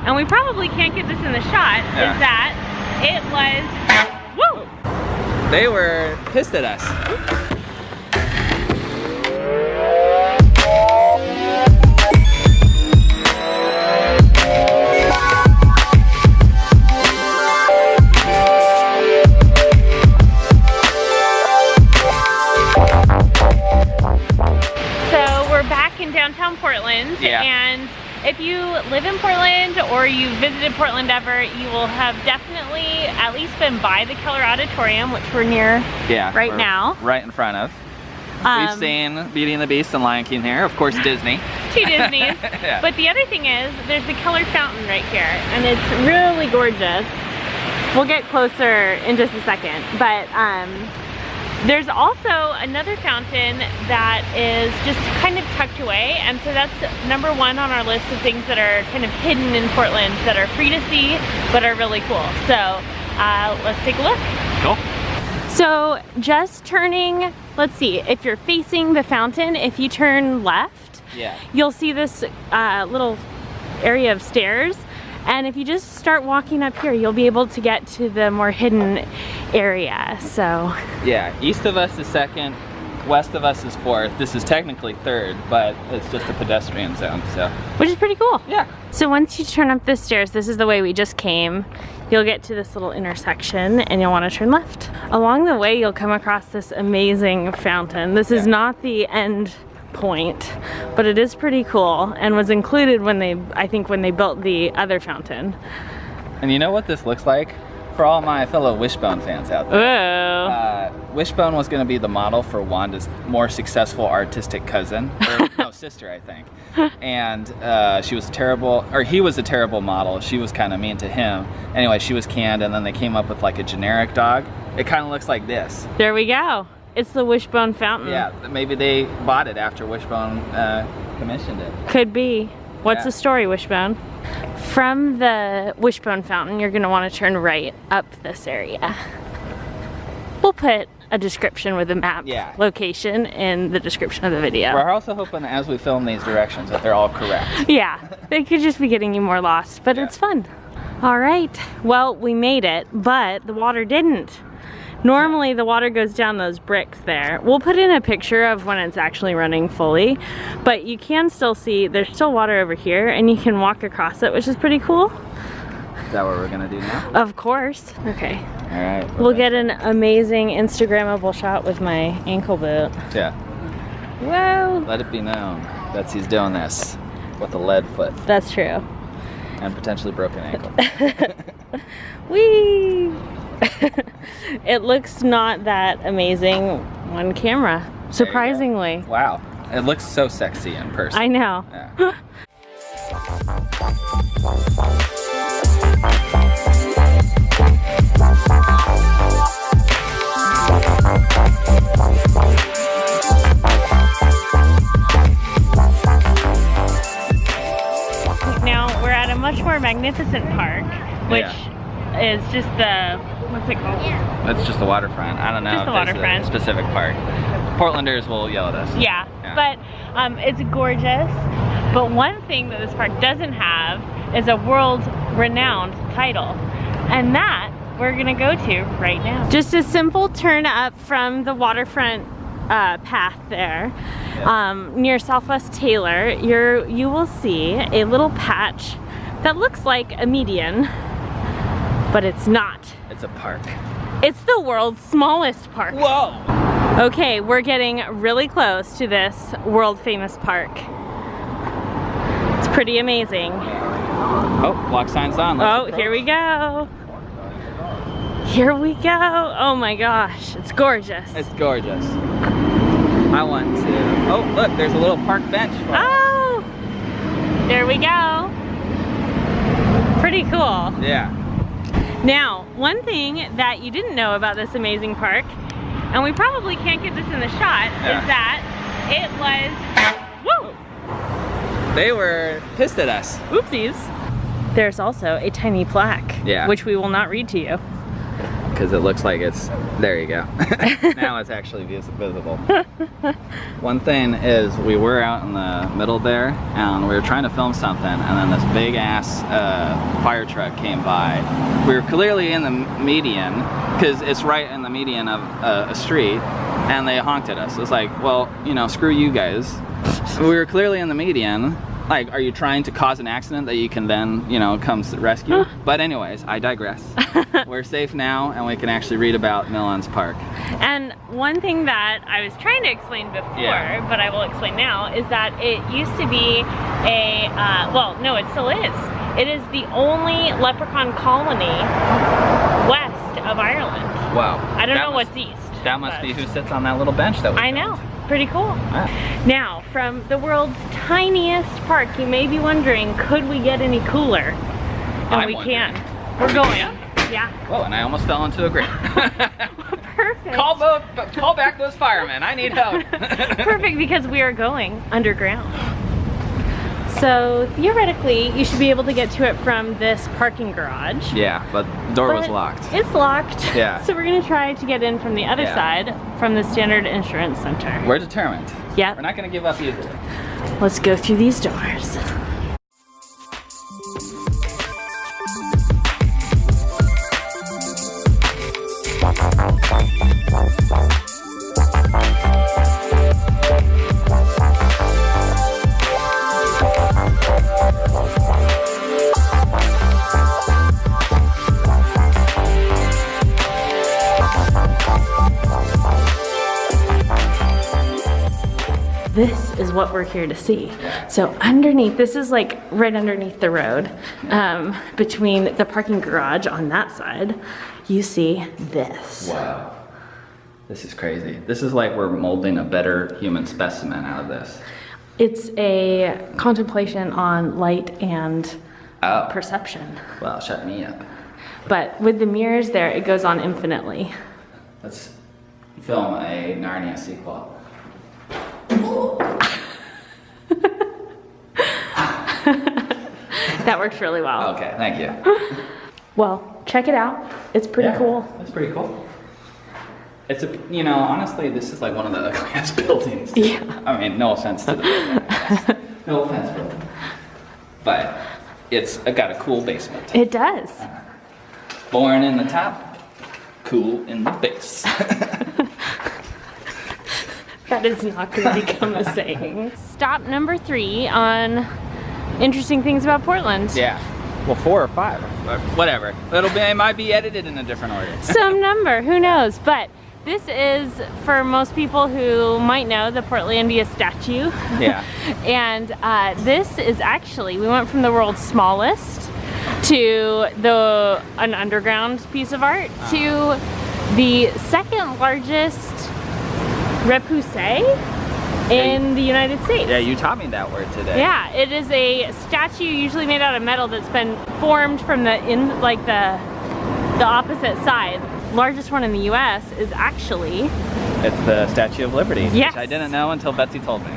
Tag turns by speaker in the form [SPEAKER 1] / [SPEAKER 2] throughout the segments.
[SPEAKER 1] and we probably can't get this in the shot, is that it was, woo!
[SPEAKER 2] They were pissed at us.
[SPEAKER 1] Downtown Portland, and if you live in Portland or you visited Portland ever, you will have definitely at least been by the Keller Auditorium, which we're near right now.
[SPEAKER 2] Right in front of. We've seen Beauty and the Beast and Lion King here, of course Disney.
[SPEAKER 1] Two Disneys. But the other thing is, there's the Keller Fountain right here, and it's really gorgeous. We'll get closer in just a second, but there's also another fountain that is just kind of tucked away, and so that's number one on our list of things that are kind of hidden in Portland that are free to see but are really cool. So let's take a look.
[SPEAKER 2] Cool.
[SPEAKER 1] So just turning, let's see, if you're facing the fountain, if you turn left, you'll see this little area of stairs. And if you just start walking up here, you'll be able to get to the more hidden area, so.
[SPEAKER 2] Yeah, east of us is second, west of us is fourth. This is technically third, but it's just a pedestrian zone, so.
[SPEAKER 1] Which is pretty cool.
[SPEAKER 2] Yeah.
[SPEAKER 1] So once you turn up the stairs, this is the way we just came. You'll get to this little intersection and you'll want to turn left. Along the way, you'll come across this amazing fountain. This is not the end point, but it is pretty cool and was included when they, I think, when they built the other fountain.
[SPEAKER 2] And you know what this looks like? For all my fellow Wishbone fans out there. Wishbone was going to be the model for Wanda's more successful artistic cousin, or no, sister, I think. And she was terrible, or he was a terrible model. She was kind of mean to him. Anyway, she was canned, and then they came up with like a generic dog. It kind of looks like this.
[SPEAKER 1] There we go. It's the Wishbone fountain.
[SPEAKER 2] Yeah, maybe they bought it after Wishbone commissioned it.
[SPEAKER 1] Could be. What's the story, Wishbone? From the Wishbone fountain, you're gonna want to turn right up this area. We'll put a description with a map location in the description of the video.
[SPEAKER 2] We're also hoping as we film these directions that they're all correct.
[SPEAKER 1] Yeah, they could just be getting you more lost, but it's fun. All right, well, we made it, but the water didn't. Normally the water goes down those bricks there. We'll put in a picture of when it's actually running fully, but you can still see there's still water over here and you can walk across it, which is pretty cool.
[SPEAKER 2] Is that what we're gonna do now?
[SPEAKER 1] Of course. Okay.
[SPEAKER 2] All right.
[SPEAKER 1] We'll get an amazing Instagrammable shot with my ankle boot.
[SPEAKER 2] Yeah.
[SPEAKER 1] Whoa.
[SPEAKER 2] Let it be known that he's doing this with a lead foot.
[SPEAKER 1] That's true.
[SPEAKER 2] And potentially broken ankle.
[SPEAKER 1] Whee! It looks not that amazing on camera, surprisingly.
[SPEAKER 2] Wow, it looks so sexy in person.
[SPEAKER 1] I know.
[SPEAKER 2] Yeah.
[SPEAKER 1] Now we're at a much more magnificent park, which is just the, what's it called?
[SPEAKER 2] That's just the waterfront. I don't know.
[SPEAKER 1] Just the waterfront.
[SPEAKER 2] A specific park. Portlanders will yell at us.
[SPEAKER 1] Yeah. But it's gorgeous. But one thing that this park doesn't have is a world-renowned title, and that we're gonna go to right now. Just a simple turn up from the waterfront path there, near Southwest Taylor. You will see a little patch that looks like a median. But it's not.
[SPEAKER 2] It's a park.
[SPEAKER 1] It's the world's smallest park.
[SPEAKER 2] Whoa!
[SPEAKER 1] Okay, we're getting really close to this world famous park. It's pretty amazing.
[SPEAKER 2] Oh, block sign's on.
[SPEAKER 1] Oh, here we go. Here we go. Oh my gosh, it's gorgeous.
[SPEAKER 2] It's gorgeous. I want to. Oh, look, there's a little park bench.
[SPEAKER 1] Oh! There we go. Pretty cool.
[SPEAKER 2] Yeah.
[SPEAKER 1] Now, one thing that you didn't know about this amazing park, and we probably can't get this in the shot, is that it was, woo!
[SPEAKER 2] They were pissed at us.
[SPEAKER 1] Oopsies. There's also a tiny plaque, which we will not read to you.
[SPEAKER 2] because it looks like it's, there you go. Now it's actually visible. One thing is we were out in the middle there and we were trying to film something, and then this big ass fire truck came by. We were clearly in the median, because it's right in the median of a street, and they honked at us. It was like, well, you know, screw you guys. We were clearly in the median. Like, are you trying to cause an accident that you can then, you know, come rescue? But anyways, I digress. We're safe now, and we can actually read about Millen's Park.
[SPEAKER 1] And one thing that I was trying to explain before, but I will explain now, is that it used to be a, well, no, it still is. It is the only leprechaun colony west of Ireland. Wow. I don't know what's east.
[SPEAKER 2] That must be who sits on that little bench that we
[SPEAKER 1] I know. Pretty cool. Wow. Now, from the world's tiniest park, you may be wondering, could we get any cooler? And we can. We're going. Yeah.
[SPEAKER 2] Whoa, and I almost fell into a grate.
[SPEAKER 1] Perfect.
[SPEAKER 2] Call back those firemen. I need help.
[SPEAKER 1] Perfect, because we are going underground. So theoretically, you should be able to get to it from this parking garage.
[SPEAKER 2] Yeah, but the door was locked.
[SPEAKER 1] It's locked.
[SPEAKER 2] Yeah.
[SPEAKER 1] So we're gonna try to get in from the other side, from the Standard Insurance Center.
[SPEAKER 2] We're determined.
[SPEAKER 1] Yeah.
[SPEAKER 2] We're not gonna give up either.
[SPEAKER 1] Let's go through these doors. This is what we're here to see. So underneath, this is like right underneath the road, between the parking garage on that side, you see this.
[SPEAKER 2] Wow. This is crazy. This is like we're molding a better human specimen out of this.
[SPEAKER 1] It's a contemplation on light and perception.
[SPEAKER 2] Well, shut me up.
[SPEAKER 1] But with the mirrors there, it goes on infinitely.
[SPEAKER 2] Let's film a Narnia sequel.
[SPEAKER 1] That works really well.
[SPEAKER 2] Okay, thank you.
[SPEAKER 1] Well, check it out. It's pretty cool.
[SPEAKER 2] It's pretty cool. It's a, you know, honestly, this is like one of the ugliest buildings.
[SPEAKER 1] Yeah.
[SPEAKER 2] I mean, no offense to the building. No offense, building. But it's got a cool basement.
[SPEAKER 1] It does.
[SPEAKER 2] Born in the top, cool in the base.
[SPEAKER 1] That is not going to become a saying. Stop number 3 on interesting things about Portland.
[SPEAKER 2] Yeah. Well, 4 or 5, whatever. It might be edited in a different order.
[SPEAKER 1] Some number, who knows? But this is, for most people who might know, the Portlandia statue.
[SPEAKER 2] Yeah.
[SPEAKER 1] And this is actually, we went from the world's smallest to an underground piece of art to the second largest repoussé in the United States.
[SPEAKER 2] Yeah, you taught me that word today.
[SPEAKER 1] Yeah, it is a statue usually made out of metal that's been formed from the opposite side. Largest one in the US is actually...
[SPEAKER 2] It's the Statue of Liberty,
[SPEAKER 1] yes.
[SPEAKER 2] Which I didn't know until Betsy told me.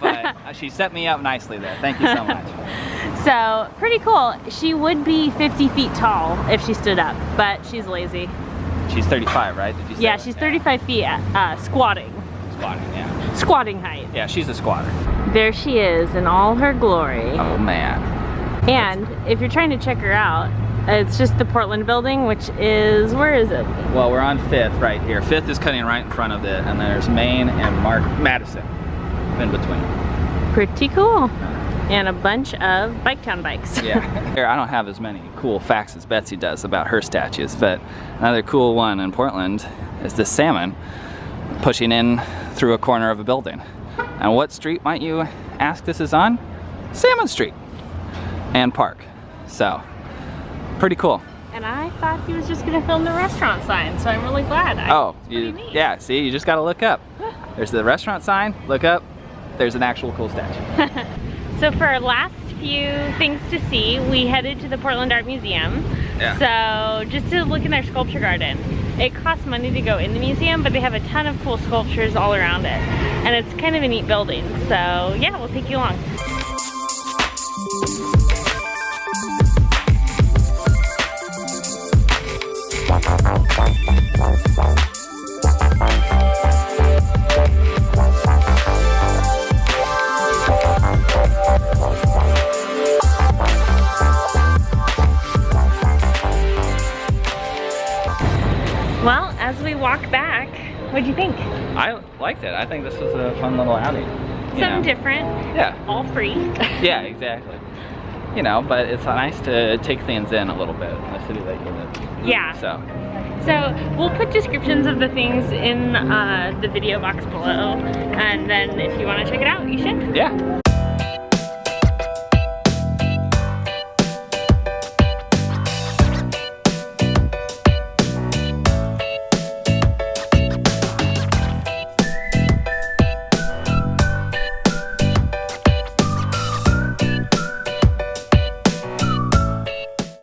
[SPEAKER 2] But she set me up nicely there. Thank you so much.
[SPEAKER 1] So, pretty cool. She would be 50 feet tall if she stood up, but she's lazy.
[SPEAKER 2] She's 35, right? Did you say
[SPEAKER 1] Yeah,
[SPEAKER 2] that?
[SPEAKER 1] she's 35 feet squatting.
[SPEAKER 2] Squatting, yeah.
[SPEAKER 1] Squatting height.
[SPEAKER 2] Yeah, she's a squatter.
[SPEAKER 1] There she is in all her glory.
[SPEAKER 2] Oh, man.
[SPEAKER 1] And if you're trying to check her out, it's just the Portland building, which is, where is it?
[SPEAKER 2] Well, we're on 5th right here. 5th is cutting right in front of it, and there's Main and Madison in between.
[SPEAKER 1] Pretty cool. And a bunch of Biketown bikes.
[SPEAKER 2] Yeah. Here, I don't have as many cool facts as Betsy does about her statues, but another cool one in Portland is the salmon pushing in through a corner of a building. And what street might you ask this is on? Salmon Street and Park. So, pretty cool.
[SPEAKER 1] And I thought he was just gonna film the restaurant sign, so I'm really glad.
[SPEAKER 2] Yeah, see, you just gotta look up. There's the restaurant sign, look up, there's an actual cool statue.
[SPEAKER 1] So for our last few things to see, we headed to the Portland Art Museum.
[SPEAKER 2] Yeah.
[SPEAKER 1] So just to look in their sculpture garden. It costs money to go in the museum, but they have a ton of cool sculptures all around it. And it's kind of a neat building. So yeah, we'll take you along. Well, as we walk back, what'd you think?
[SPEAKER 2] I liked it. I think this was a fun little outing.
[SPEAKER 1] Something different.
[SPEAKER 2] Yeah.
[SPEAKER 1] All free.
[SPEAKER 2] Yeah, exactly. You know, but it's nice to take things in a little bit in the city that you live in.
[SPEAKER 1] Yeah. So we'll put descriptions of the things in the video box below, and then if you want to check it out, you should.
[SPEAKER 2] Yeah.